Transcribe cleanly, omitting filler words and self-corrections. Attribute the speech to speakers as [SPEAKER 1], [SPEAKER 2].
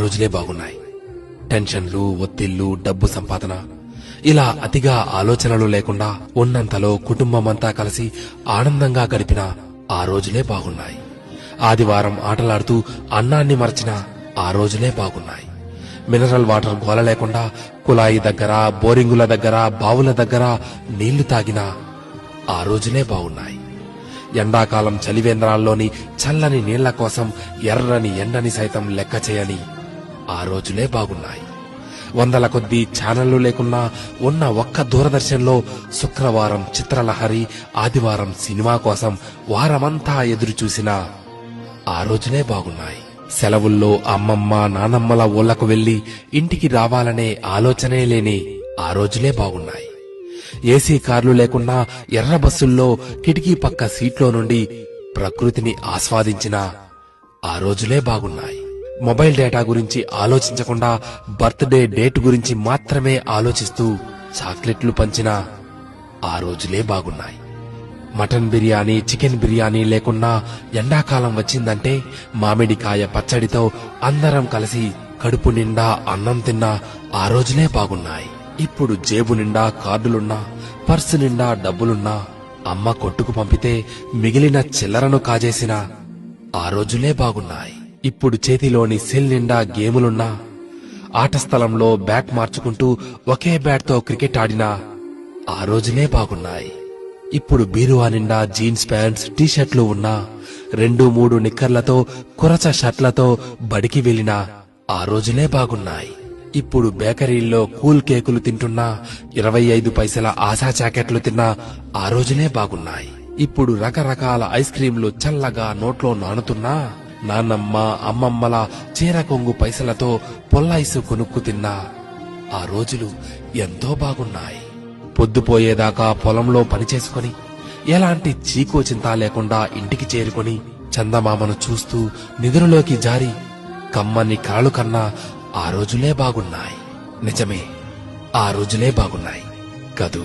[SPEAKER 1] రోజులే బాగున్నాయి. టెన్షన్లు, ఒత్తిళ్లు, డబ్బు సంపాదన, ఇలా అతిగా ఆలోచనలు లేకుండా ఉన్నంతలో కుటుంబమంతా కలిసి ఆనందంగా గడిపిన ఆ రోజులే బాగున్నాయి. ఆదివారం ఆటలాడుతూ అన్నాన్ని మరచిన ఆ రోజులే బాగున్నాయి. మినరల్ వాటర్ గోల లేకుండా కుళాయి దగ్గర, బోరింగుల దగ్గర, బావుల దగ్గర నీళ్లు తాగిన ఆ రోజులే బాగున్నాయి. ఎండాకాలం చలివేంద్రాల్లోని చల్లని నీళ్ల కోసం ఎర్రని ఎండని సైతం లెక్క చేయని ఆ రోజులే బాగున్నాయి. వందల కొద్దీ ఛానళ్లు లేకున్నా ఉన్న ఒక్క దూరదర్శన్లో శుక్రవారం చిత్రలహరి, ఆదివారం సినిమా కోసం వారమంతా ఎదురు చూసిన ఆ రోజులే బాగున్నాయి. సెలవుల్లో అమ్మమ్మ, నానమ్మల ఊళ్లకు వెళ్లి ఇంటికి రావాలనే ఆలోచనే లేని ఆ రోజులే బాగున్నాయి. ఏసీ కార్లు లేకున్నా ఎర్ర బస్సుల్లో కిటికీ పక్క సీట్లో నుండి ప్రకృతిని ఆస్వాదించిన ఆ రోజులే బాగున్నాయి. మొబైల్ డేటా గురించి ఆలోచించకుండా బర్త్డే డేట్ గురించి మాత్రమే ఆలోచిస్తూ చాక్లెట్లు పంచిన ఆ రోజులే బాగున్నాయి. మటన్ బిర్యానీ, చికెన్ బిర్యానీ లేకున్నా ఎండాకాలం వచ్చిందంటే మామిడికాయ పచ్చడితో అందరం కలిసి కడుపు నిండా అన్నం తిన్న ఆ రోజులే బాగున్నాయి. ఇప్పుడు జేబు నిండా కార్డులున్నా, పర్సు నిండా డబ్బులున్నా అమ్మ కొట్టుకు పంపితే మిగిలిన చిల్లరను కాజేసిన ఆ రోజులే బాగున్నాయి. ఇప్పుడు చేతిలోని సెల్ నిండా గేములున్నా, ఆట స్థలంలో బ్యాట్ మార్చుకుంటూ ఒకే బ్యాట్తో క్రికెట్ ఆడిన ఆ రోజులే బాగున్నాయి. ఇప్పుడు బీరువా నిండా జీన్స్ ప్యాంట్స్, టీషర్ట్లు ఉన్నా 2-3 నిక్కర్లతో, కురచ షర్ట్లతో బడికి వెళ్లిన ఆ రోజులే బాగున్నాయి. ఇప్పుడు బేకరీల్లో కూల్ కేకులు తింటున్నా, 25 పైసల ఆశా జాకెట్లు తిన్నా ఆ రోజులే బాగున్నాయి. ఇప్పుడు రకరకాల ఐస్ క్రీంలు చల్లగా నోట్లో నానుతున్నా, నాన్నమ్మ, అమ్మమ్మల చీర కొంగు పైసలతో పొల్లైసు కొనుక్కు తిన్నా ఆ రోజులు ఎంతో బాగున్నాయి. పొద్దుపోయేదాకా పొలంలో పనిచేసుకుని ఎలాంటి చీకో చింత లేకుండా ఇంటికి చేరుకుని చందమామను చూస్తూ నిద్రలోకి జారి కమ్మని కలలు కన్నా ఆ రోజులే బాగున్నాయి. నిజమే, ఆ రోజులే బాగున్నాయి కదూ.